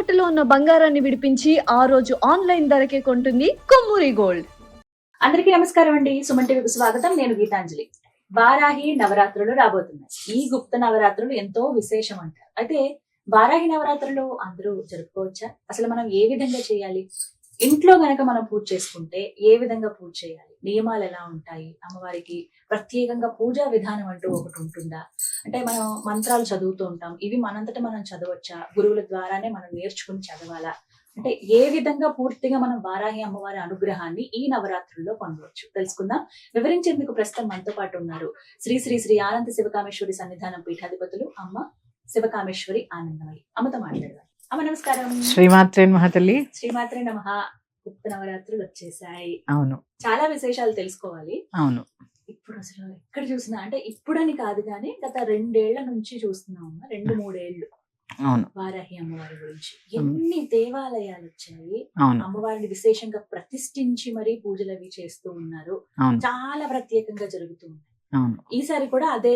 తాకట్టులో ఉన్న బంగారాన్ని విడిపించి ఆ రోజు ఆన్లైన్ ధరకే కొంటుంది కొమ్మూరి గోల్డ్. అందరికీ నమస్కారం అండి. సుమన్ టీవీకి స్వాగతం. నేను గీతాంజలి. వారాహి నవరాత్రులు రాబోతున్నాయి. ఈ గుప్త నవరాత్రులు ఎంతో విశేషం అంటారు. అయితే వారాహి నవరాత్రులు అందరూ జరుపుకోవచ్చా? అసలు మనం ఏ విధంగా చేయాలి? ఇంట్లో గనక మనం పూజ చేసుకుంటే ఏ విధంగా పూజ చేయాలి? నియమాలు ఎలా ఉంటాయి? అమ్మవారికి ప్రత్యేకంగా పూజా విధానం అంటూ ఒకటి ఉంటుందా? అంటే మనం మంత్రాలు చదువుతూ ఉంటాం. ఇవి మనంతట మనం చదవచ్చా? గురువుల ద్వారానే మనం నేర్చుకుని చదవాలా? అంటే ఏ విధంగా పూర్తిగా మనం వారాహి అమ్మవారి అనుగ్రహాన్ని ఈ నవరాత్రుల్లో పొందవచ్చు తెలుసుకుందాం. వివరించేందుకు ప్రస్తుతం మనతో పాటు ఉన్నారు శ్రీ శ్రీ శ్రీ ఆనంద శివకామేశ్వరి సన్నిధానం పీఠాధిపతులు అమ్మ శివకామేశ్వరి ఆనందమయ్యి. అమ్మతో మాట్లాడదాం. అమ్మ నమస్కారం. శ్రీమాత్రే నమః తల్లి. శ్రీమాత్రే నమః. గుప్త నవరాత్రులు వచ్చేసాయి. అవును, చాలా విశేషాలు తెలుసుకోవాలి. అవును. ఇప్పుడు అసలు ఎక్కడ చూసినా అంటే ఇప్పుడని కాదు కానీ గత 2 ఏళ్ల నుంచి చూస్తున్నాం అమ్మ. 2-3 ఏళ్ళు అవును, వారాహి అమ్మవారి గురించి ఎన్ని దేవాలయాలు వచ్చాయి. అవును, అమ్మవారిని విశేషంగా ప్రతిష్ఠించి మరీ పూజలు అవి చేస్తూ ఉన్నారు. అవును, చాలా ప్రత్యేకంగా జరుగుతుంది. అవును. ఈసారి కూడా అదే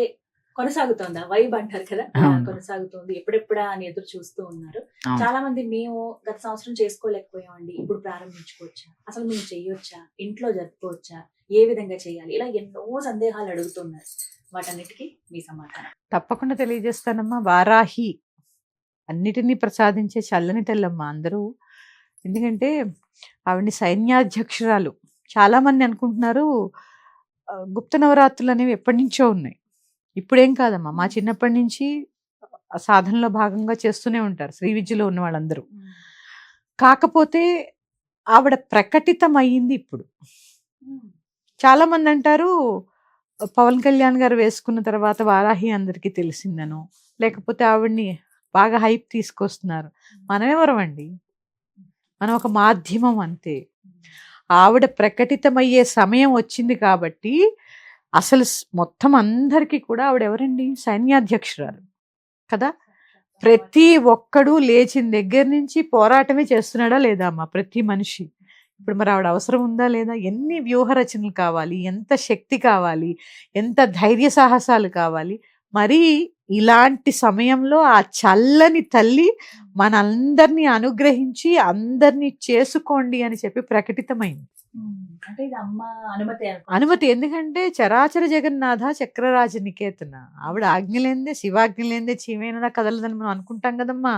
కొనసాగుతోంది. ఆ వైబ్ అంటారు కదా, అవును. కొనసాగుతోంది. ఎప్పుడెప్పుడా అని ఎదురు చూస్తూ ఉన్నారు. అవును. చాలా మంది మేము గత సంవత్సరం చేసుకోలేకపోయామండి, ఇప్పుడు ప్రారంభించుకోవచ్చా, అసలు మేము చెయ్యొచ్చా, ఇంట్లో జరుపుకోవచ్చా, ఏ విధంగా చేయాలి, ఇలా ఎన్నో సందేహాలు అడుగుతున్నారు. వాటన్నిటికీ మీ సమాధానం తప్పకుండా తెలియజేస్తానమ్మా. వారాహి అన్నిటినీ ప్రసాదించే చల్లని తెల్లమ్మ అందరూ. ఎందుకంటే ఆవిడ్ని సైన్యాధ్యక్షురాలు. చాలా మంది అనుకుంటున్నారు గుప్త నవరాత్రులు అనేవి ఎప్పటి నుంచో ఉన్నాయి. ఇప్పుడేం కాదమ్మా, మా చిన్నప్పటి నుంచి సాధనలో భాగంగా చేస్తూనే ఉంటారు శ్రీ విద్యలో ఉన్న వాళ్ళందరూ. కాకపోతే ఆవిడ ప్రకటితం అయ్యింది ఇప్పుడు. చాలా మంది అంటారు పవన్ కళ్యాణ్ గారు వేసుకున్న తర్వాత వారాహి అందరికీ తెలిసిందను, లేకపోతే ఆవిడ్ని బాగా హైప్ తీసుకొస్తున్నారు. మనమెవరం అండి? మనం ఒక మాధ్యమం అంతే. ఆవిడ ప్రకటితమయ్యే సమయం వచ్చింది కాబట్టి అసలు మొత్తం అందరికీ కూడా ఆవిడ ఎవరండి? సైన్యాధ్యక్షురాలు కదా. ప్రతి ఒక్కడు లేచిన దగ్గర నుంచి పోరాటమే చేస్తున్నాడా లేదా అమ్మా? ప్రతి మనిషి. ఇప్పుడు మరి ఆవిడ అవసరం ఉందా లేదా? ఎన్ని వ్యూహ రచనలు కావాలి, ఎంత శక్తి కావాలి, ఎంత ధైర్య సాహసాలు కావాలి. మరి ఇలాంటి సమయంలో ఆ చల్లని తల్లి మనందరినీ అనుగ్రహించి అందరినీ చేసుకోండి అని చెప్పి ప్రకటితమైంది. అంటే ఇది అమ్మ అనుమతి. ఎందుకంటే చరాచర జగన్నాథ చక్రరాజ నికేతన. ఆవిడ ఆజ్ఞలేందే, శివాజ్ఞలేందే చీమైనా కదలదని మనం అనుకుంటాం కదమ్మా.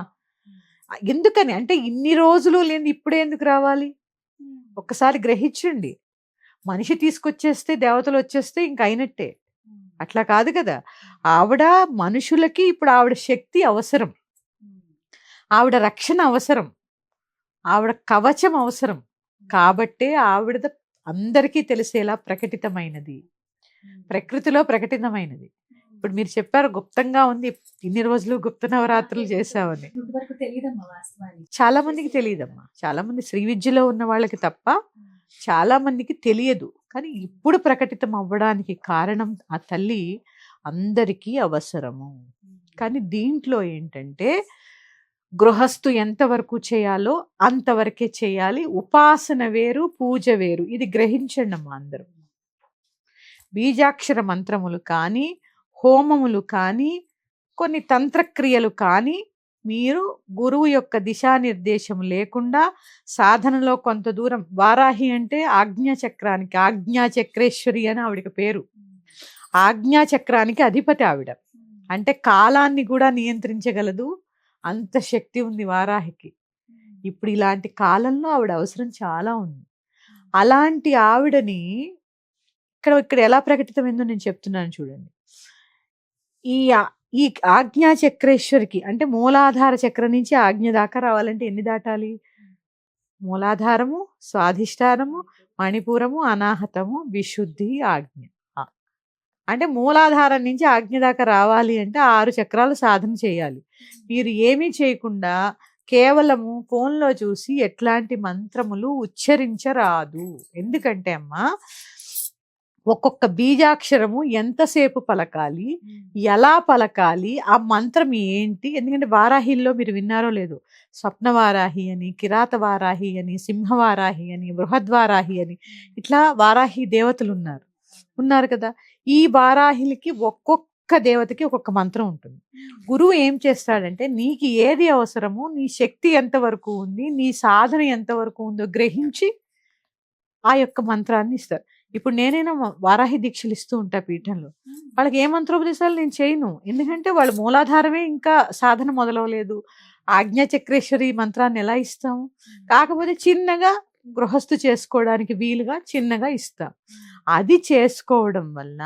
ఎందుకని అంటే ఇన్ని రోజులు లేని ఇప్పుడే ఎందుకు రావాలి? ఒక్కసారి గ్రహించండి. మనిషి తీసుకొచ్చేస్తే దేవతలు వచ్చేస్తే ఇంక అయినట్టే. అట్లా కాదు కదా. ఆవిడ మనుషులకి ఇప్పుడు ఆవిడ శక్తి అవసరం, ఆవిడ రక్షణ అవసరం, ఆవిడ కవచం అవసరం. కాబట్టే ఆవిడ అందరికీ తెలిసేలా ప్రకటితమైనది, ప్రకృతిలో ప్రకటితమైనది. ఇప్పుడు మీరు చెప్పారు గుప్తంగా ఉంది, ఇన్ని రోజులు గుప్త నవరాత్రులు చేసామని. చాలా మందికి తెలియదమ్మా. చాలా మంది శ్రీ విద్యలో ఉన్న వాళ్ళకి తప్ప చాలా మందికి తెలియదు. కానీ ఇప్పుడు ప్రకటితం అవ్వడానికి కారణం ఆ తల్లి అందరికీ అవసరము. కానీ దీంట్లో ఏంటంటే గృహస్థు ఎంతవరకు చేయాలో అంతవరకే చేయాలి. ఉపాసన వేరు, పూజ వేరు. ఇది గ్రహించండి అమ్మా అందరూ. బీజాక్షర మంత్రములు కానీ, హోమములు కానీ, కొన్ని తంత్రక్రియలు కానీ మీరు గురువు యొక్క దిశానిర్దేశం లేకుండా సాధనలో కొంత దూరం. వారాహి అంటే ఆజ్ఞాచక్రానికి, ఆజ్ఞాచక్రేశ్వరి అని ఆవిడకి పేరు. ఆజ్ఞాచక్రానికి అధిపతి ఆవిడ. అంటే కాలాన్ని కూడా నియంత్రించగలదు, అంత శక్తి ఉంది వారాహికి. ఇప్పుడు ఇలాంటి కాలంలో ఆవిడ అవసరం చాలా ఉంది. అలాంటి ఆవిడని ఇక్కడ ఎలా ప్రకటితమైందో నేను చెప్తున్నాను చూడండి. ఈ ఆజ్ఞా చక్రేశ్వరికి అంటే మూలాధార చక్రం నుంచి ఆజ్ఞ దాకా రావాలంటే ఎన్ని దాటాలి? మూలాధారము, స్వాధిష్టానము, మణిపూరము, అనాహతము, విశుద్ధి, ఆజ్ఞ. అంటే మూలాధారం నుంచి ఆజ్ఞ దాకా రావాలి అంటే 6 చక్రాలు సాధన చేయాలి. మీరు ఏమీ చేయకుండా కేవలము ఫోన్లో చూసి ఎట్లాంటి మంత్రములు ఉచ్చరించరాదు. ఎందుకంటే అమ్మా ఒక్కొక్క బీజాక్షరము ఎంతసేపు పలకాలి, ఎలా పలకాలి, ఆ మంత్రం ఏంటి? ఎందుకంటే వారాహిల్లో మీరు విన్నారో లేదో, స్వప్నవారాహి అని, కిరాత వారాహి అని, సింహవారాహి అని, బృహద్వారాహి అని, ఇట్లా వారాహి దేవతలు ఉన్నారు కదా. ఈ వారాహిలకి ఒక్కొక్క ఒక్కొక్క దేవతకి ఒక్కొక్క మంత్రం ఉంటుంది. గురువు ఏం చేస్తాడంటే నీకు ఏది అవసరమో, నీ శక్తి ఎంతవరకు ఉంది, నీ సాధన ఎంతవరకు ఉందో గ్రహించి ఆ యొక్క మంత్రాన్ని ఇస్తారు. ఇప్పుడు నేనైనా వారాహి దీక్షలు ఇస్తూ ఉంటా పీఠంలో. వాళ్ళకి ఏ మంత్రోపదేశాలు నేను చేయను, ఎందుకంటే వాళ్ళ మూలాధారమే ఇంకా సాధన మొదలవలేదు. ఆజ్ఞాచక్రేశ్వరి మంత్రాన్ని ఎలా ఇస్తాము? కాకపోతే చిన్నగా గృహస్థు చేసుకోవడానికి వీలుగా చిన్నగా ఇస్తాం. అది చేసుకోవడం వల్ల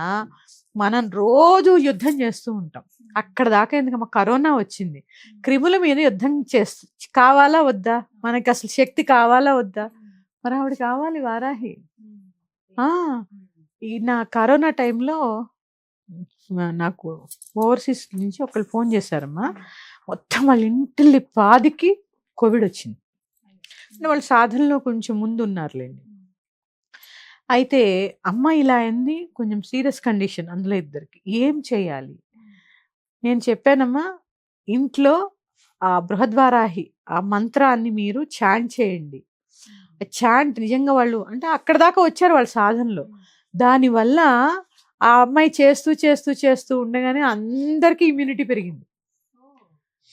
మనం రోజు యుద్ధం చేస్తూ ఉంటాం. అక్కడ దాకా ఎందుకమ్మా కరోనా వచ్చింది, క్రిముల మీద యుద్ధం కావాలా వద్దా? మనకి అసలు శక్తి కావాలా వద్దా? మరి ఆవిడ కావాలి వారాహి. ఈ నా కరోనా టైంలో నాకు ఓవర్సీస్ నుంచి ఒకళ్ళు ఫోన్ చేశారమ్మా. మొత్తం వాళ్ళ ఇంటిల్లి పాదికి కోవిడ్ వచ్చింది. వాళ్ళు సాధనలో కొంచెం ముందు ఉన్నారులేండి. అయితే అమ్మ ఇలా అయింది, కొంచెం సీరియస్ కండిషన్ అందులో ఇద్దరికి. ఏం చేయాలి? నేను చెప్పానమ్మా, ఇంట్లో ఆ బృహద్వారాహి ఆ మంత్రాన్ని మీరు చాంట్ చేయండి. చాంట్ నిజంగా వాళ్ళు అంటే అక్కడ దాకా వచ్చారు వాళ్ళ సాధనలో. దానివల్ల ఆ అమ్మాయి చేస్తూ చేస్తూ చేస్తూ ఉండగానే అందరికీ ఇమ్యూనిటీ పెరిగింది.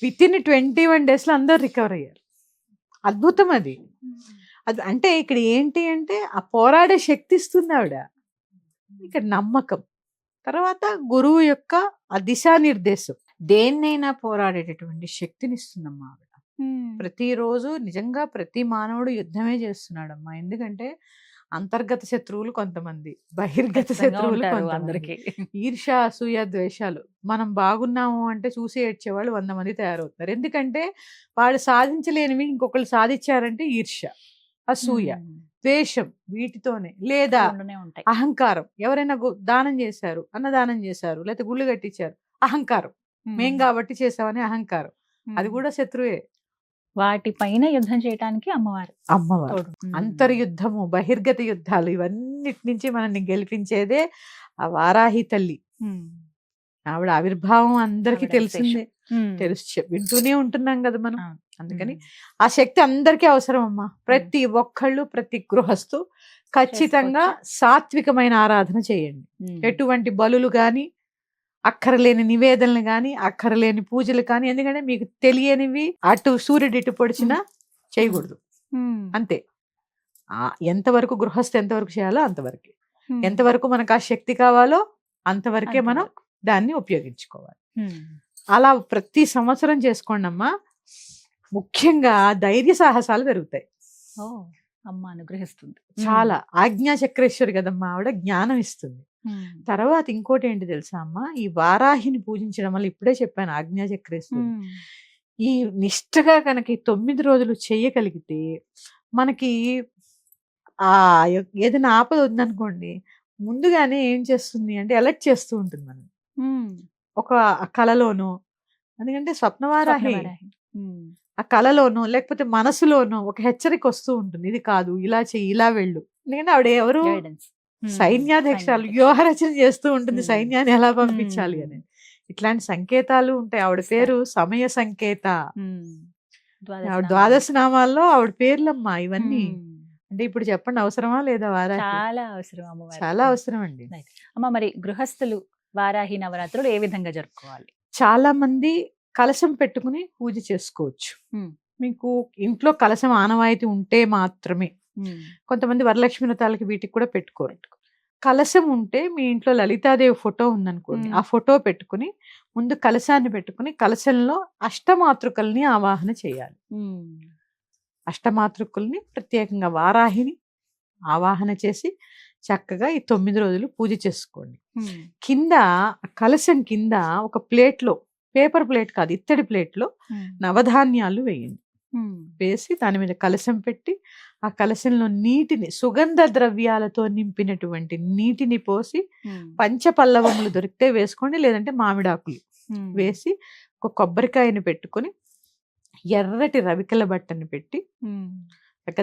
విత్-ఇన్ 21 days అందరు రికవర్ అయ్యారు. అద్భుతం అది. అది అంటే ఇక్కడ ఏంటి అంటే ఆ పోరాడే శక్తి ఇస్తుంది ఆవిడ. ఇక్కడ నమ్మకం, తర్వాత గురువు యొక్క ఆ దిశానిర్దేశం, దేన్నైనా పోరాడేటటువంటి శక్తిని ఇస్తుందమ్మా ఆవిడ. ప్రతిరోజు నిజంగా ప్రతి మానవుడు యుద్ధమే చేస్తున్నాడమ్మా. ఎందుకంటే అంతర్గత శత్రువులు కొంతమంది, బహిర్గత శత్రువులు అందరికి, ఈర్ష అసూయ ద్వేషాలు. మనం బాగున్నాము అంటే చూసి ఏడ్చేవాళ్ళు 100 మంది తయారవుతారు. ఎందుకంటే వాళ్ళు సాధించలేనివి ఇంకొకళ్ళు సాధించారంటే ఈర్ష, అసూయ, ద్వేషం, వీటితోనే. లేదా అహంకారం, ఎవరైనా దానం చేశారు, అన్నదానం చేశారు, లేకపోతే గుళ్ళు కట్టించారు, అహంకారం, మేం కాబట్టి చేసామని అహంకారం, అది కూడా శత్రువే. వాటిపైన యుద్ధం చేయడానికి అమ్మవారు. అంతర్యుద్ధము, బహిర్గత యుద్ధాలు, ఇవన్నిటి నుంచి మనల్ని గెలిపించేదే ఆ వారాహి తల్లి. ఆవిడ ఆవిర్భావం అందరికీ తెలిసిందే, వింటూనే ఉంటున్నాం కదా మనం. అందుకని ఆ శక్తి అందరికీ అవసరం అమ్మా. ప్రతి ఒక్కళ్ళు, ప్రతి గృహస్థు ఖచ్చితంగా సాత్వికమైన ఆరాధన చేయండి. ఎటువంటి బలులు గాని, అక్కరలేని నివేదనలు గాని, అక్కరలేని పూజలు కానీ, ఎందుకంటే మీకు తెలియనివి అటు సూర్యుడు ఇటు పొడిచినా చేయకూడదు. అంతే. ఎంతవరకు గృహస్థు ఎంతవరకు చేయాలో అంతవరకు, ఎంతవరకు మనకు ఆ శక్తి కావాలో అంతవరకే మనం దాన్ని ఉపయోగించుకోవాలి. అలా ప్రతి సంవత్సరం చేసుకోండి అమ్మా. ముఖ్యంగా ధైర్య సాహసాలు పెరుగుతాయి. అమ్మ అనుగ్రహిస్తుంది చాలా. ఆజ్ఞాచక్రేశ్వరి కదమ్మా ఆవిడ, జ్ఞానం ఇస్తుంది. తర్వాత ఇంకోటి ఏంటి తెలుసా అమ్మా, ఈ వారాహిని పూజించడం వల్ల, ఇప్పుడే చెప్పాను ఆజ్ఞాచక్రేశ్వరి, ఈ నిష్ఠగా కనుక 9 రోజులు చెయ్యగలిగితే మనకి ఆ ఏదైనా ఆపద ఉందనుకోండి, ముందుగానే ఏం చేస్తుంది అంటే అలర్ట్ చేస్తూ ఉంటుంది మనం. ఒక కళలోనో, ఎందుకంటే స్వప్నవారాహి ఆ కళలోనో లేకపోతే మనసులోనో ఒక హెచ్చరిక వస్తూ ఉంటుంది, ఇది కాదు, ఇలా చెయ్యి, ఇలా వెళ్ళు. ఎందుకంటే ఆవిడ ఎవరు, సైన్యాధ్యక్షురాలు, వ్యూహరచన చేస్తూ ఉంటుంది, సైన్యాన్ని ఎలా పంపించాలి అని. ఇట్లాంటి సంకేతాలు ఉంటాయి. ఆవిడ పేరు సమయ సంకేత. ఆవిడ 12 నామాల్లో ఆవిడ పేర్లమ్మా ఇవన్నీ. అంటే ఇప్పుడు చెప్పండి, అవసరమా లేదా వారాహి? చాలా అవసరం అమ్మ, చాలా అవసరం అండి. అమ్మ, మరి గృహస్థులు వారాహి నవరాత్రులు ఏ విధంగా జరుపుకోవాలి? చాలా మంది కలశం పెట్టుకుని పూజ చేసుకోవచ్చు. మీకు ఇంట్లో కలశం ఆనవాయితీ ఉంటే మాత్రమే. కొంతమంది వరలక్ష్మి వ్రతాలకి వీటికి కూడా పెట్టుకోరు. కలశం ఉంటే మీ ఇంట్లో లలితాదేవి ఫోటో ఉందనుకోండి, ఆ ఫోటో పెట్టుకుని ముందు కలశాన్ని పెట్టుకుని కలశంలో అష్టమాతృకల్ని ఆవాహన చేయాలి. అష్టమాతృకుల్ని ప్రత్యేకంగా వారాహిని ఆవాహన చేసి చక్కగా ఈ 9 రోజులు పూజ చేసుకోండి. కింద కలశం కింద ఒక ప్లేట్లో, పేపర్ ప్లేట్ కాదు, ఇత్తడి ప్లేట్లో నవధాన్యాలు వేయండి. వేసి దాని మీద కలశం పెట్టి ఆ కలశంలో నీటిని, సుగంధ ద్రవ్యాలతో నింపినటువంటి నీటిని పోసి, పంచపల్లవములు దొరికితే వేసుకోండి, లేదంటే మామిడాకులు వేసి ఒక కొబ్బరికాయని పెట్టుకొని ఎర్రటి రవికల బట్టని పెట్టి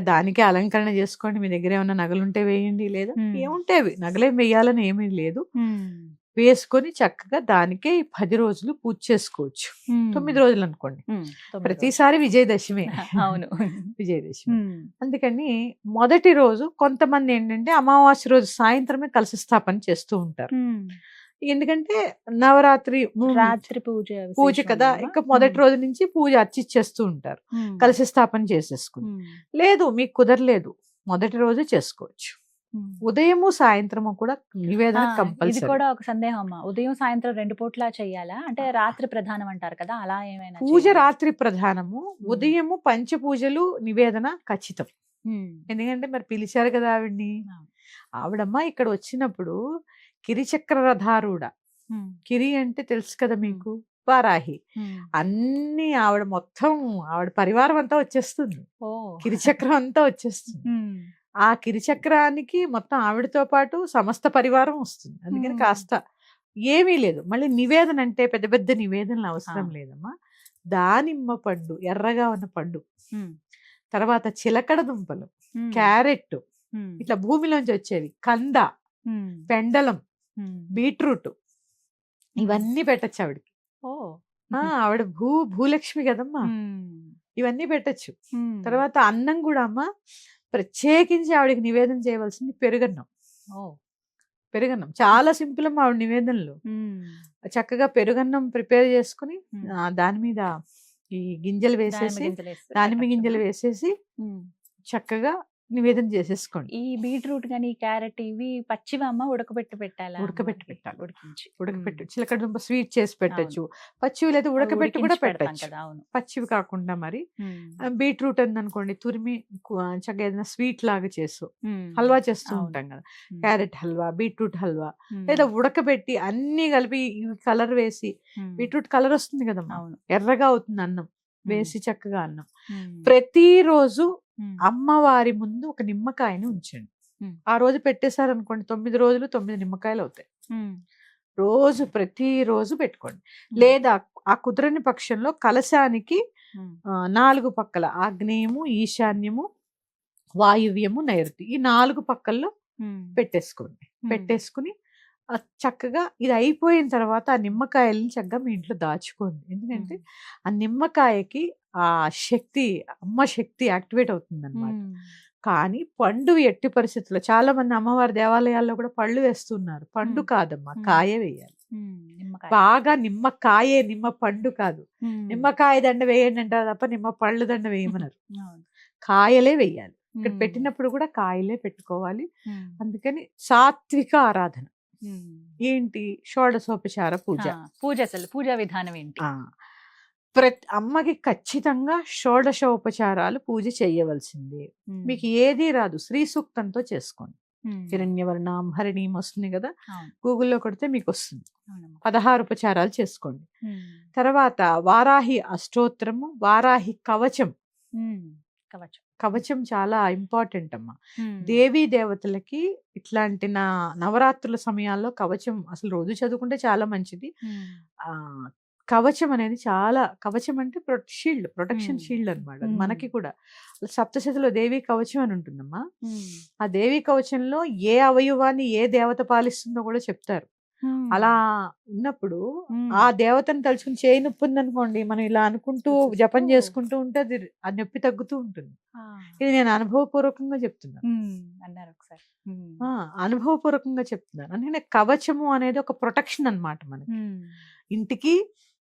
దానికే అలంకరణ చేసుకోండి. మీ దగ్గర ఏమన్నా నగలుంటే వేయండి, లేదా ఏముంటే నగలేం వేయాలని ఏమీ లేదు, వేసుకొని చక్కగా దానికే 10 రోజులు పూజ చేసుకోవచ్చు. 9 రోజులు అనుకోండి, ప్రతిసారి విజయదశమి. అవును, విజయదశమి. అందుకని మొదటి రోజు కొంతమంది ఏంటంటే అమావాస్య రోజు సాయంత్రమే కలశ స్థాపన చేస్తూ ఉంటారు. ఎందుకంటే నవరాత్రి రాత్రి పూజ పూజ విశేషం కదా, అమ్మా. ఇంకా మొదటి రోజు నుంచి పూజ అర్చిచ్చేస్తూ ఉంటారు, ఉమ్. కలశ స్థాపన చేసేసుకుని. ఉమ్. లేదు మీకు కుదరలేదు, మొదటి రోజు చేసుకోవచ్చు. ఉమ్. ఉదయము సాయంత్రము కూడా నివేదన ఇది కంపల్సరీ. కూడా ఒక సందేహం అమ్మా, ఉదయం సాయంత్రం 2 పూట్ల చెయ్యాలా అంటే రాత్రి ప్రధానం అంటారు కదా, అలా ఏమైనా పూజ చేయాలా? రాత్రి ప్రధానము, ఉదయము పంచపూజలు నివేదన ఖచ్చితం. ఉమ్. ఎందుకంటే మరి పిలిచారు కదా ఆవిడ్ని. ఆ. ఆవిడమ్మ ఇక్కడ వచ్చినప్పుడు కిరిచక్ర రథారూఢ. ఉమ్. కిరి అంటే తెలుసు కదా మీకు, వారాహి. ఉమ్. అన్ని ఆవిడ మొత్తం ఆవిడ పరివారం అంతా వచ్చేస్తుంది, ఓ. కిరిచక్రం అంతా వచ్చేస్తుంది. ఉమ్. ఆ కిరిచక్రానికి మొత్తం ఆవిడతో పాటు సమస్త పరివారం వస్తుంది. అందుకని కాస్త ఏమీ లేదు. మళ్ళీ నివేదన అంటే పెద్ద పెద్ద నివేదనలు అవసరం లేదమ్మా. దానిమ్మ పండు, ఎర్రగా ఉన్న పండు, ఉమ్. తర్వాత చిలకడ దుంపలు, ఉమ్. క్యారెట్, ఉమ్. ఇట్లా భూమిలోంచి వచ్చేవి, కంద, ఉమ్. పెండలం, ఉమ్. బీట్రూట్, ఇవన్నీ పెట్టచ్చు ఆవిడకి. ఓ. ఆవిడ భూలక్ష్మి కదమ్మా, ఉమ్. ఇవన్నీ పెట్టచ్చు. ఉమ్. తర్వాత అన్నం కూడా అమ్మ ప్రత్యేకించి ఆవిడకి నివేదన చేయవలసింది పెరుగన్నం. ఓ. పెరుగన్నం చాలా సింపుల్ అమ్మ ఆవిడ నివేదనలు. ఉమ్. చక్కగా పెరుగన్నం ప్రిపేర్ చేసుకుని ఉమ్. దాని మీద ఈ గింజలు వేసేసి, దానిమ్మ గింజలు వేసేసి చక్కగా నివేదన చేసేసుకోండి. ఈ బీట్రూట్ గాని క్యారెట్ ఇవి పచ్చివి అమ్మ ఉడకబెట్టి పెట్టాలా? ఉడకబెట్టి పెట్టాలి, ఉడికించి చిలకడ దుంప స్వీట్ చేసి పెట్టచ్చు, పచ్చివి లేదా ఉడకబెట్టి కూడా పెట్టచ్చు, కదా. అవును. పచ్చివి కాకుండా. మరి బీట్రూట్ అనుకోండి తురిమి చక్కగా ఏదైనా స్వీట్ లాగా చేసు, హల్వా చేస్తూ ఉంటాం కదా, క్యారెట్ హల్వా, బీట్రూట్ హల్వా, లేదా ఉడకబెట్టి అన్ని కలిపి కలర్ వేసి, బీట్రూట్ కలర్ వస్తుంది కదమ్మా, ఎర్రగా అవుతుంది అన్నం వేసి చక్కగా అన్నం. ప్రతిరోజు అమ్మవారి ముందు ఒక నిమ్మకాయని ఉంచండి. ఆ రోజు పెట్టేశారనుకోండి 9 రోజులు 9 నిమ్మకాయలు అవుతాయి. రోజు ప్రతిరోజు పెట్టుకోండి. లేదా ఆ కుదరని పక్షంలో కలశానికి 4 పక్కల ఆగ్నేయము, ఈశాన్యము, వాయువ్యము, నైరుతి, ఈ 4 పక్కల్లో పెట్టేసుకోండి. పెట్టేసుకుని చక్కగా ఇది అయిపోయిన తర్వాత ఆ నిమ్మకాయలని చక్కగా మీ ఇంట్లో దాచుకోండి. ఎందుకంటే ఆ నిమ్మకాయకి ఆ శక్తి, అమ్మ శక్తి యాక్టివేట్ అవుతుంది అనమాట. కానీ పండు ఎట్టి పరిస్థితుల్లో, చాలా మంది అమ్మవారి దేవాలయాల్లో కూడా పళ్ళు వేస్తున్నారు. పండు కాదమ్మా, కాయ వేయాలి. బాగా నిమ్మకాయే, నిమ్మ పండు కాదు. నిమ్మకాయ దండ వేయండి అంటారు తప్ప నిమ్మ పళ్ళు దండ వేయమన్నారు. కాయలే వేయాలి. ఇక్కడ పెట్టినప్పుడు కూడా కాయలే పెట్టుకోవాలి. అందుకని సాత్విక ఆరాధన ఏంటి, షోడశోపచార పూజ. అసలు పూజా విధానం ఏంటి? అమ్మకి ఖచ్చితంగా షోడశోపచారాలు పూజ చేయవలసిందే. మీకు ఏది రాదు శ్రీ సూక్తంతో చేసుకోండి. హిరణ్యవర్ణం హరిణీం వస్తుంది కదా, గూగుల్లో కొడితే మీకు వస్తుంది. 16 ఉపచారాలు చేసుకోండి. తర్వాత వారాహి అష్టోత్తరము, వారాహి కవచం. కవచం చాలా ఇంపార్టెంట్ అమ్మా. దేవీ దేవతలకి ఇట్లాంటి నవరాత్రుల సమయాల్లో కవచం అసలు రోజు చదువుకుంటే చాలా మంచిది. కవచం అనేది చాలా, కవచం అంటే షీల్డ్, ప్రొటెక్షన్ షీల్డ్ అనమాట. మనకి కూడా సప్తశతిలో దేవీ కవచం అని ఉంటుందమ్మా. ఆ దేవీ కవచంలో ఏ అవయవాన్ని ఏ దేవత పాలిస్తుందో కూడా చెప్తారు. అలా ఉన్నప్పుడు ఆ దేవతను తలుచుకుని చేయి నొప్పి ఉందనుకోండి, మనం ఇలా అనుకుంటూ జపం చేసుకుంటూ ఉంటే అది ఆ నొప్పి తగ్గుతూ ఉంటుంది. ఇది నేను అనుభవపూర్వకంగా చెప్తున్నాను, అనుభవపూర్వకంగా చెప్తున్నాను. అందుకని కవచము అనేది ఒక ప్రొటెక్షన్ అన్నమాట మనకి, ఇంటికి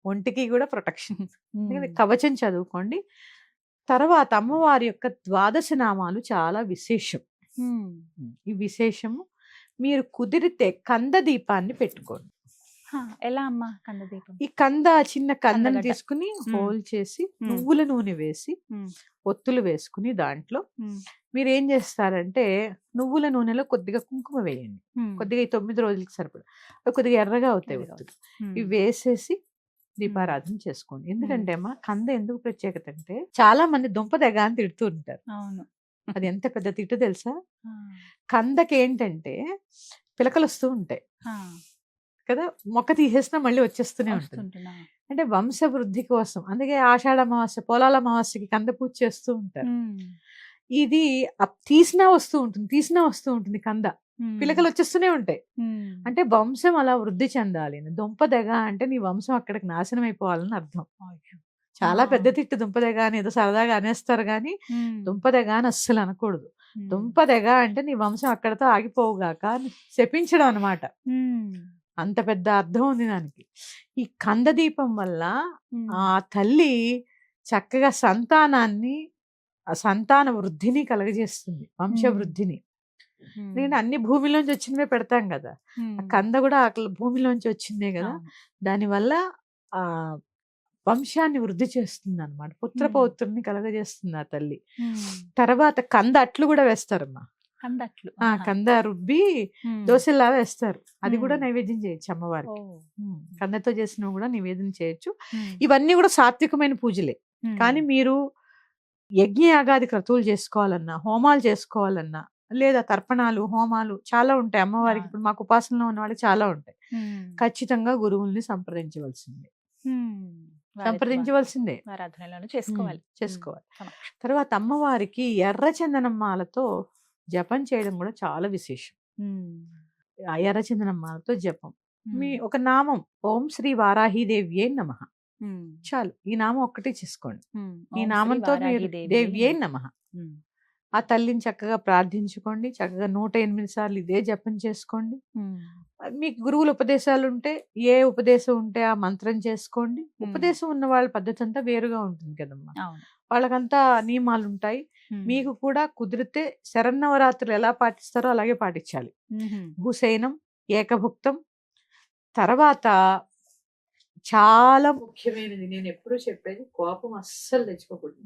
ఒంటికి కూడా ప్రొటెక్షన్. కవచం చదువుకోండి. తర్వాత అమ్మవారి యొక్క 12 నామాలు చాలా విశేషం. ఈ విశేషము మీరు కుదిరితే కంద దీపాన్ని పెట్టుకోండి. ఎలా అమ్మా కంద దీపం? ఈ చిన్న కందని తీసుకుని హోల్ చేసి నువ్వుల నూనె వేసి ఒత్తులు వేసుకుని దాంట్లో మీరు ఏం చేస్తారంటే నువ్వుల నూనెలో కొద్దిగా కుంకుమ వేయండి. కొద్దిగా 9 రోజులకి సరిపడా, కొద్దిగా ఎర్రగా అవుతాయి ఒత్తులు. ఇవి వేసేసి దీపారాధన చేసుకోండి. ఎందుకంటే అమ్మా కంద ఎందుకు ప్రత్యేకత అంటే, చాలా మంది దుంప తెగ అని తిడుతూ ఉంటారు. అది ఎంత పెద్ద తిట్టు తెలుసా? కందకి ఏంటంటే పిలకలు వస్తూ ఉంటాయి కదా, మొక్క తీసేసినా మళ్ళీ వచ్చేస్తూనే ఉంటుంది. అంటే వంశవృద్ధి కోసం. అందుకే ఆషాఢ అమావాస్య, పోలాల అమావాస్యకి కంద పూజ చేస్తూ ఉంటారు. ఇది తీసినా వస్తూ ఉంటుంది కంద, పిలకలు వచ్చేస్తూనే ఉంటాయి. అంటే వంశం అలా వృద్ధి చెందాలి. దుంపదెగ అంటే నీ వంశం అక్కడికి నాశనం అయిపోవాలని అర్థం. చాలా పెద్ద తిట్టు దుంపదెగ అని ఏదో సరదాగా అనేస్తారు కానీ దుంపదెగ అని అస్సలు అనకూడదు. దుంపదెగ అంటే నీ వంశం అక్కడతో ఆగిపోవుగాక అని శపించడం అనమాట. అంత పెద్ద అర్థం ఉంది దానికి. ఈ కంద దీపం వల్ల ఆ తల్లి చక్కగా సంతాన వృద్ధిని కలగజేస్తుంది, వంశవృద్ధిని. నేను అన్ని భూమిలోంచి వచ్చినవే పెడతాం కదా, ఆ కంద కూడా భూమిలోంచి వచ్చిందే కదా. దానివల్ల ఆ వంశాన్ని వృద్ధి చేస్తుంది అనమాట, పుత్ర పౌత్రుని కలగజేస్తుంది ఆ తల్లి. తర్వాత కంద అట్లు కూడా వేస్తారమ్మా, కంద రుబ్బి దోశలా వేస్తారు, అది కూడా నైవేద్యం చేయొచ్చు అమ్మవారికి. కందతో చేసినవి కూడా నివేదన చేయొచ్చు. ఇవన్నీ కూడా సాత్వికమైన పూజలే. కానీ మీరు యజ్ఞయాగాది క్రతువులు చేసుకోవాలన్నా, హోమాలు చేసుకోవాలన్నా, లేదా తర్పణాలు, హోమాలు చాలా ఉంటాయి అమ్మవారికి. ఇప్పుడు మాకు ఉపాసనలో ఉన్న వాళ్ళకి చాలా ఉంటాయి. ఖచ్చితంగా గురువుల్ని సంప్రదించవలసిందే. చేసుకోవాలి. తర్వాత అమ్మవారికి ఎర్ర చందనమ్మాలతో జపం చేయడం కూడా చాలా విశేషం. ఆ ఎర్ర చందనమ్మాలతో జపం, మీ ఒక నామం ఓం శ్రీ వారాహీదేవ్యే నమః చాలు. ఈ నామం ఒక్కటే చేసుకోండి. ఈ నామంతో మీరు దేవ్యే నమః ఆ తల్లిని చక్కగా ప్రార్థించుకోండి. చక్కగా 108 సార్లు ఇదే జపం చేసుకోండి. మీకు గురువుల ఉపదేశాలు ఉంటే ఏ ఉపదేశం ఉంటే ఆ మంత్రం చేసుకోండి. ఉపదేశం ఉన్న వాళ్ళ పద్ధతి అంతా వేరుగా ఉంటుంది కదమ్మా, వాళ్ళకంతా నియమాలు ఉంటాయి. మీకు కూడా కుదిరితే శరన్నవరాత్రులు ఎలా పాటిస్తారో అలాగే పాటించాలి. భూసేనం, ఏకభుక్తం. తర్వాత చాలా ముఖ్యమైనది, నేను ఎప్పుడూ చెప్పేది, కోపం అస్సలు తెచ్చుకోకూడదు.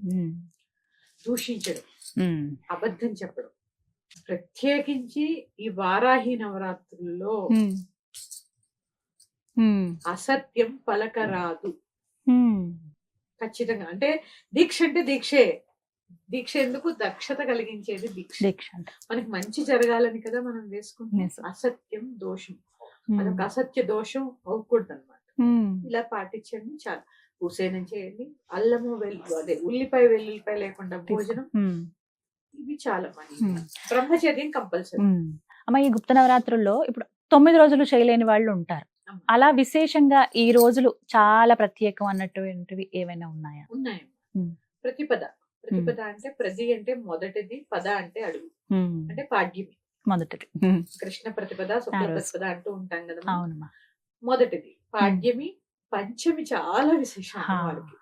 దూషించడం, అబద్ధం చెప్పడం. ప్రత్యేకించి ఈ వారాహి నవరాత్రుల్లో అసత్యం పలకరాదు ఖచ్చితంగా. అంటే దీక్ష అంటే దీక్షే. దీక్ష ఎందుకు? దక్షత కలిగించేది దీక్ష. మనకి మంచి జరగాలని కదా మనం వేసుకుంటాం. అసత్యం దోషం, అదొక అసత్య దోషం అవ్వకూడదు అనమాట. ఇలా పాటించండి చాలు. భూసేనం చేయండి, అల్లము అదే ఉల్లిపాయ వెల్లుల్లిపాయ లేకుండా భోజనం, ఇవి చాలా బ్రహ్మచర్యం కంపల్సరీ. అమ్మ, ఈ గుప్త నవరాత్రుల్లో ఇప్పుడు 9 రోజులు చేయలేని వాళ్ళు ఉంటారు. అలా విశేషంగా ఈ రోజులు చాలా ప్రత్యేకం అన్నటువంటివి ఏమైనా ఉన్నాయా? ఉన్నాయి. ప్రతిపద అంటే ప్రతి అంటే మొదటిది, పద అంటే అడుగు, అంటే పాడ్యమి మొదటిది. కృష్ణ ప్రతిపద, శుక్ల ప్రతిపద అంటూ ఉంటాం కదా. అవునమ్మా. మొదటిది పాడ్యమి. పంచమి చాలా విశేషం వాళ్ళకి.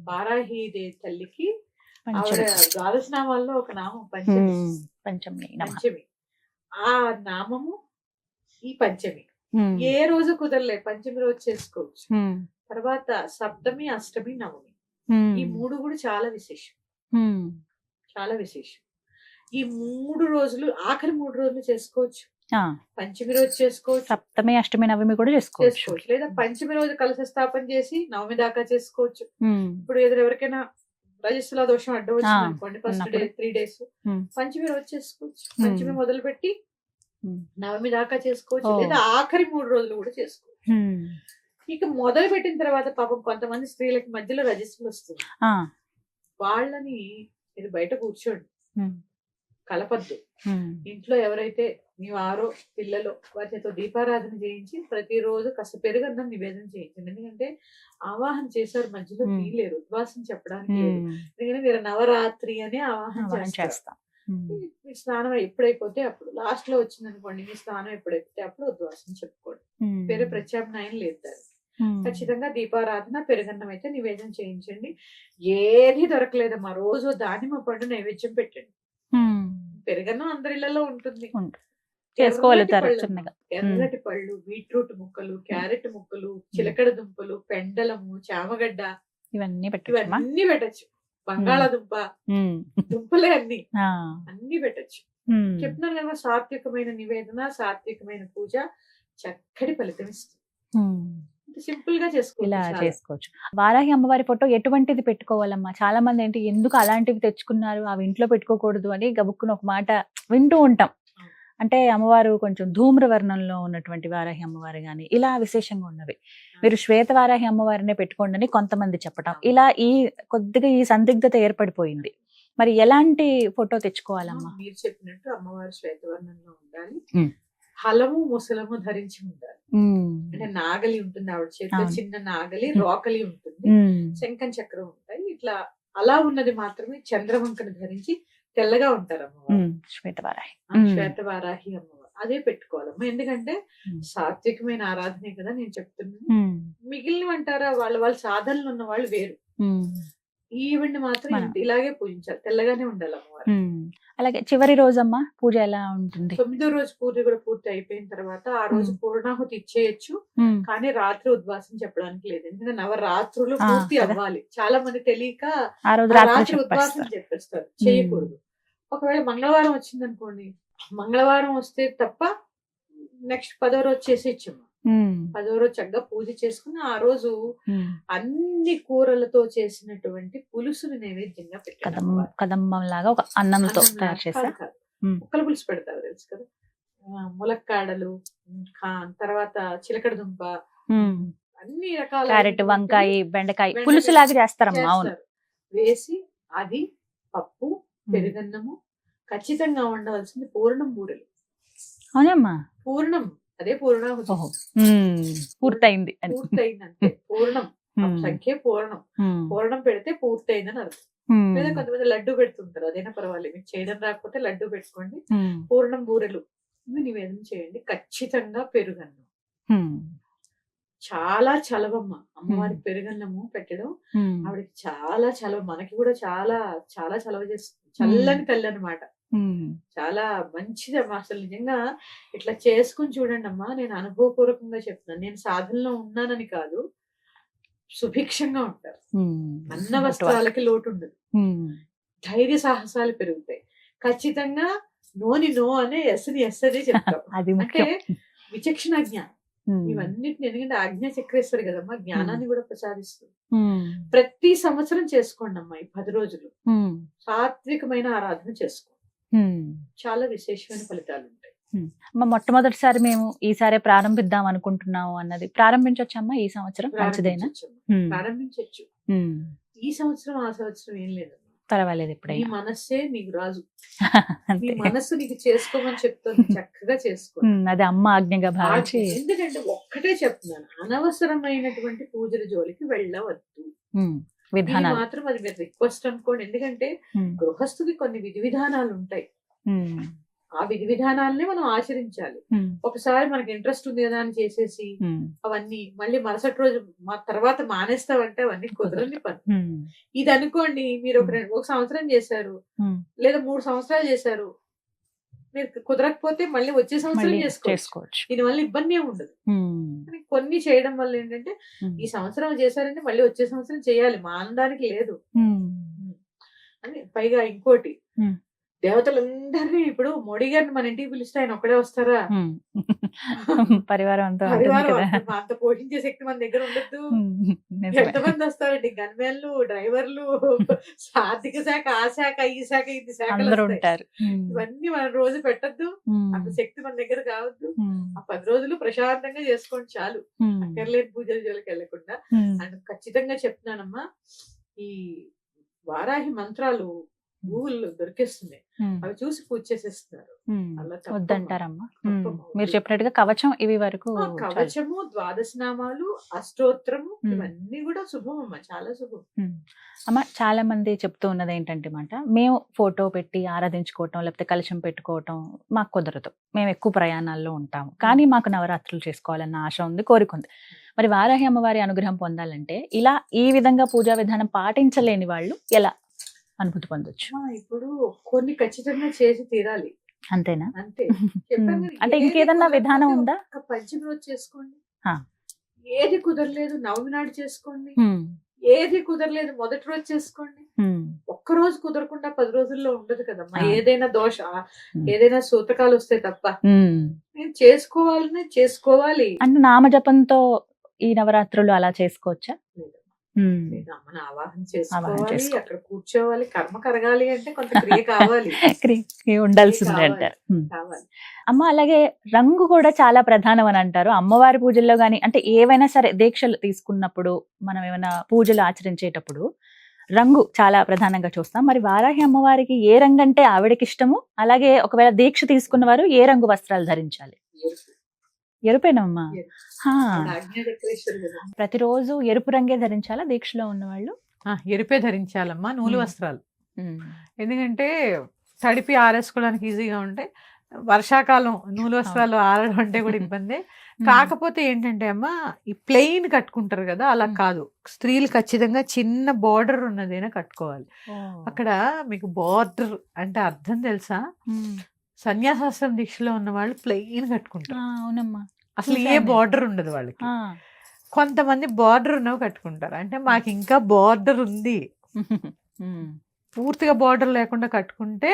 వారాహి తల్లికి ఆవిడ ద్వాదశ నామాల్లో ఒక నామం పంచమి. ఆ నామము ఈ పంచమి ఏ రోజు కుదరలే, పంచమి రోజు చేసుకోవచ్చు. తర్వాత సప్తమి, అష్టమి, నవమి, ఈ 3 కూడా చాలా విశేషం. ఈ 3 రోజులు, ఆఖరి 3 రోజులు చేసుకోవచ్చు. పంచమి రోజు చేసుకోవచ్చు, సప్తమి, అష్టమి, నవమి కూడా చేసుకోవచ్చు. లేదా పంచమి రోజు కలశ స్థాపన చేసి నవమి దాకా చేసుకోవచ్చు. ఇప్పుడు ఎవరికైనా రజస్సుల దోషం అడ్డం వచ్చింది అనుకోండి, ఫస్ట్ డే 3 days పంచమి రోజు చేసుకోవచ్చు. పంచమి మొదలు పెట్టి నవమి దాకా చేసుకోవచ్చు, లేదా ఆఖరి 3 రోజులు కూడా చేసుకోవచ్చు. ఇక మొదలు పెట్టిన తర్వాత పాపం కొంతమంది స్త్రీలకి మధ్యలో రజస్సులు వస్తుంది. వాళ్ళని మీరు బయట కూర్చోండి, కలపద్దు. ఇంట్లో ఎవరైతే మీ వారో పిల్లలో వారి చేత దీపారాధన చేయించి ప్రతిరోజు కాస్త పెరుగన్నం నివేదన చేయించండి. ఎందుకంటే ఆవాహన చేశారు, మధ్యలో తీయలేరు, ఉద్వాసం చెప్పడానికి లేదు. ఎందుకంటే మీరు నవరాత్రి అనే ఆవాహన చేస్తారు. మీ స్నానం ఎప్పుడైపోతే అప్పుడు, లాస్ట్ లో వచ్చింది అనుకోండి, మీ స్నానం ఎప్పుడైపోతే అప్పుడు ఉద్వాసం చెప్పుకోండి. వేరే ప్రత్యామ్నాయం లేదు. ఖచ్చితంగా దీపారాధన, పెరుగన్నం అయితే నివేదన చేయించండి. ఏది దొరకలేదమ్మా, రోజు దానిమ్మ పండు నైవేద్యం పెట్టండి. పెరుగన్నం అందరిళ్లలో ఉంటుంది. ఎర్రటి పళ్ళు, బీట్రూట్ ముక్కలు, క్యారెట్ ముక్కలు, చిలకడ దుంపలు, పెండలము, చామగడ్డ, ఇవన్నీ పెట్టచ్చు. బంగాళాదుంప, దుంపలే అన్ని పెట్టచ్చు. చెప్తున్నాను కదా, సాత్వికమైన నివేదన, సాత్వికమైన పూజ చక్కటి ఫలితం ఇస్తుంది. సింపుల్ గా చేసుకోవచ్చు. వారాహి అమ్మవారి ఫోటో ఎటువంటిది పెట్టుకోవాలమ్మా? చాలా మంది ఏంటి, ఎందుకు అలాంటివి తెచ్చుకున్నారు, అవి ఇంట్లో పెట్టుకోకూడదు అని గబుక్కుని ఒక మాట వింటూ ఉంటాం. అంటే అమ్మవారు కొంచెం ధూమ్రవర్ణంలో ఉన్నటువంటి వారాహి అమ్మవారు గాని ఇలా విశేషంగా ఉన్నవి, మీరు శ్వేత వారాహి అమ్మవారినే పెట్టుకోండి అని కొంతమంది చెప్పటం, ఇలా కొద్దిగా ఈ సందిగ్ధత ఏర్పడిపోయింది. మరి ఎలాంటి ఫోటో తెచ్చుకోవాలమ్మా? మీరు చెప్పినట్టు అమ్మవారు శ్వేతవర్ణంలో ఉండాలి, హలము ముసలము ధరించి ఉండాలి. అంటే నాగలి ఉంటుంది ఆవిడ చేతిలో, చిన్న నాగలి, రోకలి ఉంటుంది, శంఖం చక్రం ఉంటాయి. ఇట్లా అలా ఉన్నది మాత్రమే చంద్రవంకను ధరించి తెల్లగా ఉంటారు అమ్మవారు. శ్వేతవారాహి అమ్మవారు. అదే పెట్టుకోవాలమ్మా. ఎందుకంటే ఉమ్. సాత్వికమైన ఆరాధనే కదా నేను చెప్తున్నాను. ఉమ్. మిగిలినవి అంటారా, వాళ్ళ సాధనలు ఉన్న వాళ్ళు వేరు. ఉమ్. ఈవిడ్ని మాత్రం మనం. ఇలాగే పూజించాలి, తెల్లగానే ఉండాలి అమ్మవారు. ఉమ్. అలాగే చివరి రోజమ్మా పూజ ఎలా ఉంటుంది? 9వ రోజు పూజ కూడా పూర్తి అయిపోయిన తర్వాత ఆ రోజు పూర్ణాహుతి ఇచ్చేయచ్చు, ఉమ్. కానీ రాత్రి ఉద్వాసం చెప్పడానికి లేదు. ఎందుకంటే నవరాత్రులు ఆ, పూర్తి కదా. అవ్వాలి. చాలా మంది తెలియక ఆ రోజు ఆ రాత్రి రాత్రి ఉద్వాసం చెప్పేస్తారు. చెప్పేస్తారు, చేయకూడదు. ఒకవేళ మంగళవారం వచ్చింది అనుకోండి, మంగళవారం వస్తే తప్ప నెక్స్ట్ 10వ రోజు చేసేయచ్చమ్మా. ఉమ్. 10వ రోజు చక్కగా పూజ చేసుకుని ఆ రోజు ఉమ్. అన్ని కూరలతో చేసినటువంటి పులుసుని నైవేద్యంగా పెట్టాను. కదంబం లాగా ఒక అన్నంతో తయారు చేసా. ముక్కల పులుసు పెడతారు తెలుసు కదా, ములక్కాడలు, తర్వాత చిలకడ దుంప, అన్ని రకాల క్యారెట్, వంకాయ, బెండకాయ పులుసు లాగా చేస్తారమ్మా. అవును, వేసి అది పప్పు, పెరుగన్నము, ఖచ్చితంగా ఉండవలసింది పూర్ణం బూరెలు. అవునమ్మా, పూర్ణం అదే పూర్ణాహుతి. పూర్తయింది అని. పూర్తయిందంటే పూర్ణం సంఖ్య పూర్ణం. పూర్ణం పెడితే పూర్తయిందని అర్థం. లేదా కొంతమంది లడ్డు పెడుతుంటారు, అదైనా పర్వాలేదు. మీకు చేయడం రాకపోతే లడ్డు పెట్టుకోండి. పూర్ణం బూరెలు ఇవి నివేదన చేయండి. ఖచ్చితంగా పెరుగన్నం. చాలా చలవమ్మ అమ్మవారికి పెరుగన్నము పెట్టడం. ఆవిడకి చాలా చలవ, మనకి కూడా చాలా చాలా చలవ చేస్తుంది. చల్లని తల్లి అన్నమాట. చాలా మంచిది అమ్మా. అసలు నిజంగా ఇట్లా చేసుకుని చూడండి అమ్మా. నేను అనుభవపూర్వకంగా చెప్తున్నాను. నేను సాధనలో ఉన్నానని కాదు, సుభిక్షంగా ఉంటారు. అన్న వస్త్రాలకి లోటు ఉండదు. ధైర్య సాహసాలు పెరుగుతాయి. ఖచ్చితంగా నోని నో అనే ఎస్ని ఎస్ అనే చెప్తాం. అంటే విచక్షణ జ్ఞానం ఇవన్నిటిని. ఎందుకంటే ఆజ్ఞా చక్రేశ్వరి కదమ్మా, జ్ఞానాన్ని కూడా ప్రసాదిస్తుంది. ప్రతి సంవత్సరం చేసుకోండి అమ్మా ఈ 10 రోజులు సాత్వికమైన ఆరాధన చేసుకోండి. చాలా విశేషమైన ఫలితాలు ఉంటాయి. మొట్టమొదటిసారి మేము ఈసారి ప్రారంభిద్దాం అనుకుంటున్నాము అన్నది ప్రారంభించొచ్చమ్మా ఈ సంవత్సరం? మంచిదేనా? ప్రారంభించవచ్చు. ఈ సంవత్సరం ఆ సంవత్సరం ఏం లేదు, పర్వాలేదు. నీ ఎప్పుడైనా మనస్సే నీకు రాజు. నీ మనస్సు నీకు చేసుకోమని చెప్తుంది, చక్కగా చేసుకో. అది అమ్మ ఆజ్ఞగా భావించి. ఎందుకంటే ఒక్కటే చెప్తున్నాను, అనవసరమైనటువంటి పూజల జోలికి వెళ్ళవద్దు. విధానాలు మాత్రం అది మీరు రిక్వెస్ట్ అనుకోండి. ఎందుకంటే గృహస్థుకి కొన్ని విధి విధానాలు ఉంటాయి. ఆ విధి విధానాలనే మనం ఆచరించాలి. ఒకసారి మనకి ఇంట్రెస్ట్ ఉంది కదా అని చేసేసి అవన్నీ మళ్ళీ మరుసటి రోజు తర్వాత మానేస్తావంటే అవన్నీ కుదరని పని. ఇది అనుకోండి, మీరు ఒక సంవత్సరం చేశారు, లేదా 3 సంవత్సరాలు చేశారు, మీరు కుదరకపోతే మళ్ళీ వచ్చే సంవత్సరం చేసుకోవచ్చు. దీనివల్ల ఇబ్బంది ఏమి ఉండదు. కొన్ని చేయడం వల్ల ఏంటంటే ఈ సంవత్సరం చేశారంటే మళ్ళీ వచ్చే సంవత్సరం చేయాలి, మానడానికి లేదు అని. పైగా ఇంకోటి, దేవతలందరినీ ఇప్పుడు మోడీ గారిని మన ఇంటికి పిలిస్తే ఆయన ఒక్కడే వస్తారా? పరివారం అంతా అంత పోషించే శక్తి మన దగ్గర ఉండద్దు. ఎంతమంది వస్తారండి, గన్మెన్లు, డ్రైవర్లు, ఆర్థిక శాఖ, ఆ శాఖ, ఈ శాఖ, ఇది శాఖలు ఉంటారు. ఇవన్నీ మనం రోజు పెట్టద్దు, అంత శక్తి మన దగ్గర కావద్దు. ఆ 10 రోజులు ప్రశాంతంగా చేసుకోండి చాలు, అక్కర్లేని పూజల జోలికి వెళ్ళకుండా. అండ్ ఖచ్చితంగా చెప్తున్నానమ్మా, ఈ వారాహి మంత్రాలు గూగుల్లో దొరికేస్తున్నాయి, అవి చూసి పూజ చేసేస్తున్నారు. వద్దంటారమ్మా. మీరు చెప్పినట్టుగా కవచం ఇవి వరకు, కవచము, ద్వాదశ నామాలు, అష్టోత్తరము, ఇవన్నీ కూడా శుభం అమ్మా, చాలా శుభం. అమ్మ చాలా మంది చెప్తూ ఉన్నది ఏంటంటే మాట, మేము ఫోటో పెట్టి ఆరాధించుకోవటం లేకపోతే కలశం పెట్టుకోవటం మాకు కుదరదు, మేము ఎక్కువ ప్రయాణాల్లో ఉంటాము, కానీ మాకు నవరాత్రులు చేసుకోవాలన్న ఆశ ఉంది, కోరిక ఉంది. మరి వారాహి అమ్మవారి అనుగ్రహం పొందాలంటే ఇలా ఈ విధంగా పూజా విధానం పాటించలేని వాళ్ళు ఎలా అనుభూతి పొందొచ్చు? ఇప్పుడు కొన్ని ఖచ్చితంగా చేసి తీరాలి, అంతేనా? అంతే. అంటే ఇంకేదన్నా విధానం ఉందా? పంచమి రోజు చేసుకోండి, ఏది కుదరలేదు నవమి నాడు చేసుకోండి, ఏది కుదరలేదు మొదటి రోజు చేసుకోండి. ఒక్క రోజు కుదరకుండా 10 రోజుల్లో ఉండదు కదమ్మా. ఏదైనా దోష, ఏదైనా సూతకాలు వస్తాయి తప్ప. నేను చేసుకోవాలి. అంటే నామజపంతో ఈ నవరాత్రులు అలా చేసుకోవచ్చా? అమ్మని ఆవాహన చేసుకోవాలి, అక్కడ కూర్చోవాలి, కర్మ కరగాలి అంటే కొంత క్రియ కావాలి, ఉండాల్సిందే అంటారు. అమ్మ అలాగే రంగు కూడా చాలా ప్రధానం అని అంటారు అమ్మవారి పూజల్లో గాని, అంటే ఏవైనా సరే దీక్షలు తీసుకున్నప్పుడు, మనం ఏమైనా పూజలు ఆచరించేటప్పుడు రంగు చాలా ప్రధానంగా చూస్తాం. మరి వారాహి అమ్మవారికి ఏ రంగు అంటే ఆవిడకి ఇష్టము, అలాగే ఒకవేళ దీక్ష తీసుకున్న వారు ఏ రంగు వస్త్రాలు ధరించాలి? ఎరుపేనమ్మా. ప్రతిరోజు ఎరుపు రంగే ధరించాలా దీక్షలో ఉన్నవాళ్ళు? ఎరుపే ధరించాలమ్మా, నూలు వస్త్రాలు. ఎందుకంటే తడిపి ఆరేసుకోవడానికి ఈజీగా ఉంటాయి, వర్షాకాలం నూలు వస్త్రాలు ఆరడం అంటే కూడా ఇబ్బందే. కాకపోతే ఏంటంటే అమ్మ, ఈ ప్లెయిన్ కట్టుకుంటారు కదా, అలా కాదు. స్త్రీలు ఖచ్చితంగా చిన్న బార్డర్ ఉన్నదైనా కట్టుకోవాలి. అక్కడ మీకు బార్డర్ అంటే అర్థం తెలుసా? సన్యాసాశ్రమ దీక్షలో ఉన్న వాళ్ళు ప్లెయిన్ కట్టుకుంటారు. అవునమ్మా, అసలు ఏ బార్డర్ ఉండదు వాళ్ళకి. కొంతమంది బార్డర్ ఉన్నవి కట్టుకుంటారు. అంటే మాకు ఇంకా బార్డర్ ఉంది, పూర్తిగా బార్డర్ లేకుండా కట్టుకుంటే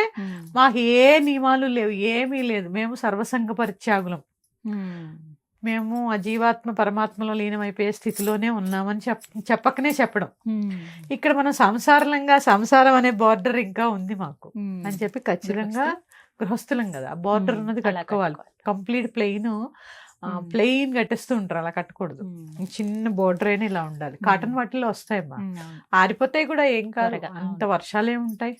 మాకు ఏ నియమాలు లేవు, ఏమీ లేదు, మేము సర్వసంగ పరిత్యాగులం, మేము ఆ జీవాత్మ పరమాత్మలో లీనమైపోయే స్థితిలోనే ఉన్నామని చెప్పకనే చెప్పడం. ఇక్కడ మనం సంసారం అనే బార్డర్ ఇంకా ఉంది మాకు అని చెప్పి ఖచ్చితంగా గృహస్థులం కదా, ఆ బార్డర్ ఉన్నది కట్టుకోవాలి. కంప్లీట్ ప్లెయిన్ కట్టేస్తూ ఉంటారు, అలా కట్టకూడదు. చిన్న బోర్డర్ అయినా ఇలా ఉండాలి. కాటన్ వాటిల్లో వస్తాయమ్మా, ఆరిపోతాయి కూడా, ఏం కాదు, అంత వర్షాలే ఉంటాయి,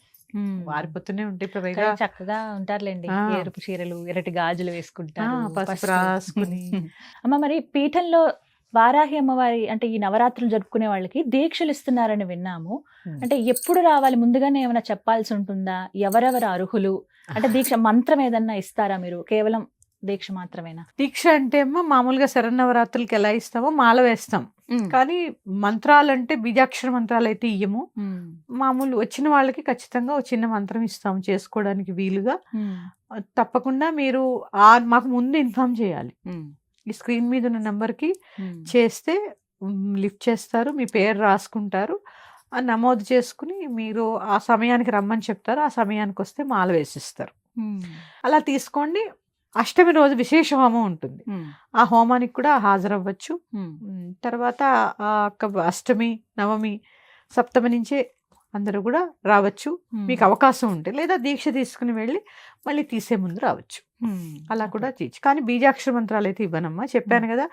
ఆరిపోతూనే ఉంటాయి. ఇప్పుడు చక్కగా ఉంటారులేండి, ఎరుపు చీరలు, ఎర్రటి గాజులు వేసుకుంటారు, పసుపు రాసుకుని. అమ్మ, మరి పీఠంలో వారాహి అమ్మవారి అంటే ఈ నవరాత్రులు జరుపుకునే వాళ్ళకి దీక్షలు ఇస్తున్నారని విన్నాము. అంటే ఎప్పుడు రావాలి, ముందుగానే ఏమైనా చెప్పాల్సి ఉంటుందా? ఎవరెవరు అర్హులు? అంటే దీక్ష మంత్రం ఏదన్నా ఇస్తారా మీరు? కేవలం దీక్ష మాత్రమేనా? దీక్ష అంటే అమ్మ, మామూలుగా శరన్నవరాత్రులకి ఎలా ఇస్తామో మాల వేస్తాం, కానీ మంత్రాలు అంటే బీజాక్షర మంత్రాలు అయితే ఇయ్యము. మామూలు వచ్చిన వాళ్ళకి ఖచ్చితంగా ఒక చిన్న మంత్రం ఇస్తాము చేసుకోవడానికి వీలుగా. తప్పకుండా మీరు మాకు ముందు ఇన్ఫార్మ్ చేయాలి. ఈ స్క్రీన్ మీద ఉన్న నెంబర్కి చేస్తే లిఫ్ట్ చేస్తారు, మీ పేరు రాసుకుంటారు, నమోదు చేసుకుని మీరు ఆ సమయానికి రమ్మని చెప్తారు, ఆ సమయానికి వస్తే మాల వేసిస్తారు. అలా తీసుకోండి. అష్టమి రోజు విశేష హోమం ఉంటుంది, ఆ హోమానికి కూడా హాజరవ్వచ్చు. తర్వాత అష్టమి, నవమి, సప్తమి నుంచే అందరూ కూడా రావచ్చు, మీకు అవకాశం ఉంటే. లేదా దీక్ష తీసుకుని వెళ్ళి మళ్ళీ తీసే ముందు రావచ్చు, అలా కూడా చేయొచ్చు. కానీ బీజాక్షర మంత్రాలు అయితే ఇవ్వనమ్మా, చెప్పాను కదా,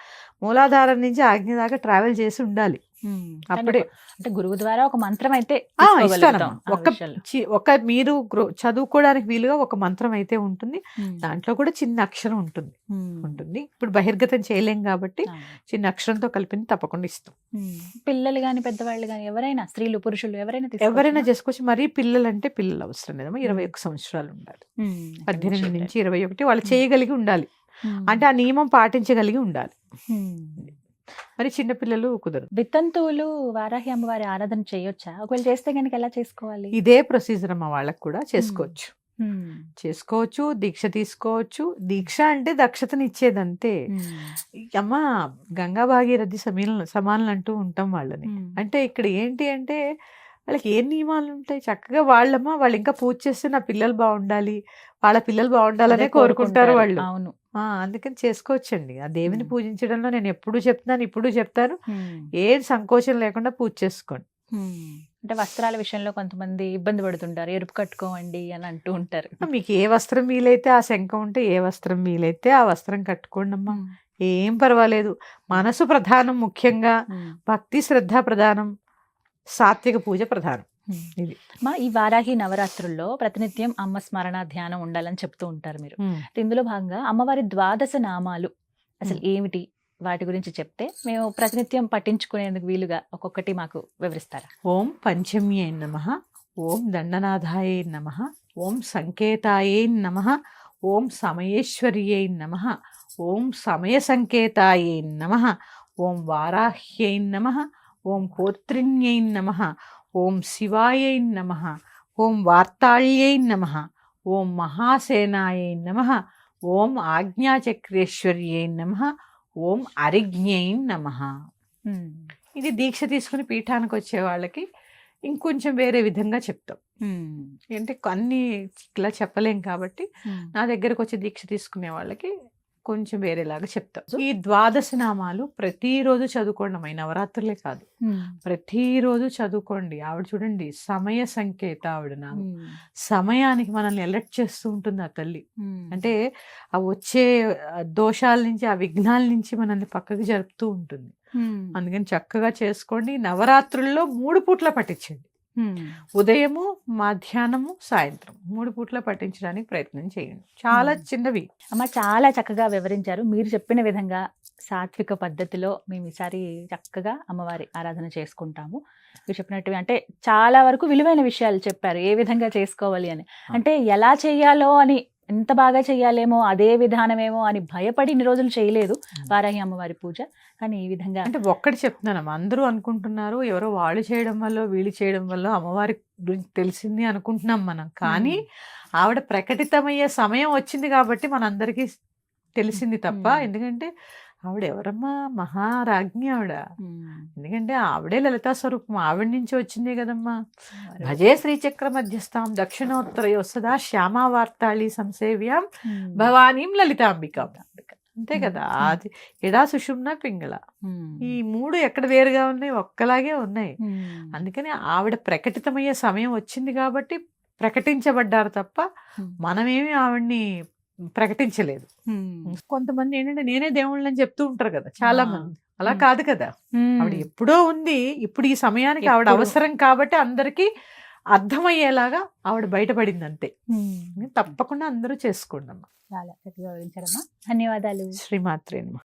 మూలాధారం నుంచి ఆజ్ఞ దాకా ట్రావెల్ చేసి ఉండాలి. అప్పుడే అంటే గురువు ద్వారా ఒక మంత్రం అయితే ఒక మీరు చదువుకోవడానికి వీలుగా ఒక మంత్రం అయితే ఉంటుంది, దాంట్లో కూడా చిన్న అక్షరం ఉంటుంది. ఇప్పుడు బహిర్గతం చేయలేం కాబట్టి చిన్న అక్షరంతో కలిపి తప్పకుండా ఇస్తాం. పిల్లలు గాని పెద్దవాళ్ళు గాని ఎవరైనా, స్త్రీలు పురుషులు ఎవరైనా చేసుకోవచ్చు. మరీ పిల్లలు అంటే పిల్లలు అవసరం లేదమ్మా, 21 సంవత్సరాలు ఉండాలి, 18 నుంచి 21 వాళ్ళు చేయగలిగి ఉండాలి, అంటే ఆ నియమం పాటించగలిగి ఉండాలి. మరి చిన్నపిల్లలు కుదరదు. వితంతువులు వారాహి అమ్మవారి ఆరాధన చేయొచ్చా? ఒకవేళ చేస్తే కనుక ఎలా చేసుకోవాలి? ఇదే ప్రొసీజర్ అమ్మ, వాళ్ళకు కూడా చేసుకోవచ్చు, దీక్ష తీసుకోవచ్చు. దీక్ష అంటే దక్షతని ఇచ్చేదంతే అమ్మ. గంగా భాగీరథి సమానులు అంటూ ఉంటాం వాళ్ళని. అంటే ఇక్కడ ఏంటి అంటే వాళ్ళకి ఏం నియమాలు ఉంటాయి, చక్కగా వాళ్ళు ఇంకా పూజ చేస్తే నా పిల్లలు బాగుండాలి, వాళ్ళ పిల్లలు బాగుండాలనే కోరుకుంటారు వాళ్ళు. అవును, అందుకని చేసుకోవచ్చండి. ఆ దేవిని పూజించడంలో నేను ఇప్పుడు చెప్తాను, ఏం సంకోచం లేకుండా పూజ చేసుకోండి. అంటే వస్త్రాల విషయంలో కొంతమంది ఇబ్బంది పడుతుంటారు, ఎరుపు కట్టుకోండి అని అంటూ ఉంటారు. మీకు ఏ వస్త్రం వీలైతే, ఆ శంఖం ఉంటే ఏ వస్త్రం వీలైతే ఆ వస్త్రం కట్టుకోండి అమ్మా, ఏం పర్వాలేదు. మనసు ప్రధానం, ముఖ్యంగా భక్తి శ్రద్ధ ప్రధానం, సాత్విక పూజ ప్రధానం. ఇది ఈ వారాహి నవరాత్రుల్లో ప్రతినిత్యం అమ్మ స్మరణ ధ్యానం ఉండాలని చెప్తూ ఉంటారు మీరు. ఇందులో భాగంగా అమ్మవారి 12 నామాలు అసలు ఏమిటి, వాటి గురించి చెప్తే మేము ప్రతినిత్యం పఠించుకునేందుకు వీలుగా ఒక్కొక్కటి మాకు వివరిస్తారా? ఓం పంచమ్యే నమః, ఓం దండనాథాయే నమః, ఓం సంకేతాయే నమః, ఓం సమయేశ్వర్యై నమః, ఓం సమయ సంకేతాయే నమః, ఓం వారాహ్యై నమః, ఓం కోత్రిణ్యై నమః, ఓం శివాయై నమః, ఓం వార్తాళ్యై నమః, ఓం మహాసేనాయై నమః, ఓం ఆజ్ఞాచక్రేశ్వర్యై నమః, ఓం అరిజ్ఞై నమః. ఇది దీక్ష తీసుకుని పీఠానికి వచ్చే వాళ్ళకి ఇంకొంచెం వేరే విధంగా చెప్తాం. అంటే అన్ని ఇలా చెప్పలేం కాబట్టి నా దగ్గరకు వచ్చి దీక్ష తీసుకునే వాళ్ళకి కొంచెం వేరేలాగా చెప్తాం. ఈ 12 నామాలు ప్రతిరోజు చదువుకోండి, నవరాత్రులే కాదు, ప్రతిరోజు చదువుకోండి. ఆవిడ చూడండి, సమయ సంకేత ఆవిడ నామం, సమయానికి మనల్ని అలర్ట్ చేస్తూ ఉంటుంది ఆ తల్లి. అంటే ఆ వచ్చే దోషాల నుంచి, ఆ విఘ్నాల నుంచి మనల్ని పక్కకి జరుపుతూ ఉంటుంది. అందుకని చక్కగా చేసుకోండి. నవరాత్రుల్లో 3 పూట్ల పఠించండి, ఉదయము, మధ్యాహ్నము, సాయంత్రం 3 పూట్ల పఠించడానికి ప్రయత్నం చేయండి. చాలా చిన్నవి అమ్మ, చాలా చక్కగా వివరించారు. మీరు చెప్పిన విధంగా సాత్విక పద్ధతిలో మేము ఈసారి చక్కగా అమ్మవారి ఆరాధన చేసుకుంటాము. మీరు చెప్పినట్టు అంటే చాలా వరకు విలువైన విషయాలు చెప్పారు, ఏ విధంగా చేసుకోవాలి అని. అంటే ఎలా చేయాలో అని ఎంత బాగా చెయ్యాలేమో అదే విధానమేమో అని భయపడి ఇన్ని రోజులు చేయలేదు వారాహి అమ్మవారి పూజ. కానీ ఈ విధంగా అంటే ఒక్కటి చెప్తున్నానమ్మా, అందరూ అనుకుంటున్నారు ఎవరో వాళ్ళు చేయడం వల్ల వీళ్ళు చేయడం వల్ల అమ్మవారి గురించి తెలిసింది అనుకుంటున్నాం మనం. కానీ ఆవిడ ప్రకటితమయ్యే సమయం వచ్చింది కాబట్టి మనందరికీ తెలిసింది తప్ప. ఎందుకంటే ఆవిడ ఎవరమ్మా, మహారాజ్ఞి ఆవిడ. ఎందుకంటే ఆవిడే లలితా స్వరూపం, ఆవిడ నుంచి వచ్చిందే కదమ్మా. భజే శ్రీచక్ర మధ్యస్థాం దక్షిణోత్తరయో సదా శ్యామా వార్తాళి సంసేవ్యాం భవానీం లలితాంబికాం. అంతే కదా. అది ఎడా సుషుమ్న పింగళ, ఈ మూడు ఎక్కడ వేరుగా ఉన్నాయి, ఒక్కలాగే ఉన్నాయి. అందుకని ఆవిడ ప్రకటితమయ్యే సమయం వచ్చింది కాబట్టి ప్రకటించబడ్డారు తప్ప మనమేమి ఆవిడ్ని ప్రకటించలేదు. కొంతమంది ఏంటంటే నేనే దేవుళ్ళని చెప్తూ ఉంటారు కదా చాలా మంది. అలా కాదు కదా, ఆవిడ ఎప్పుడో ఉంది, ఇప్పుడు ఈ సమయానికి ఆవిడ అవసరం కాబట్టి అందరికీ అర్థమయ్యేలాగా ఆవిడ బయటపడింది అంతే. తప్పకుండా అందరూ చేసుకోండి అమ్మా. చాలా చక్కగా వివరించారమ్మా. ధన్యవాదాలు. శ్రీమాత్రేనమ్మా.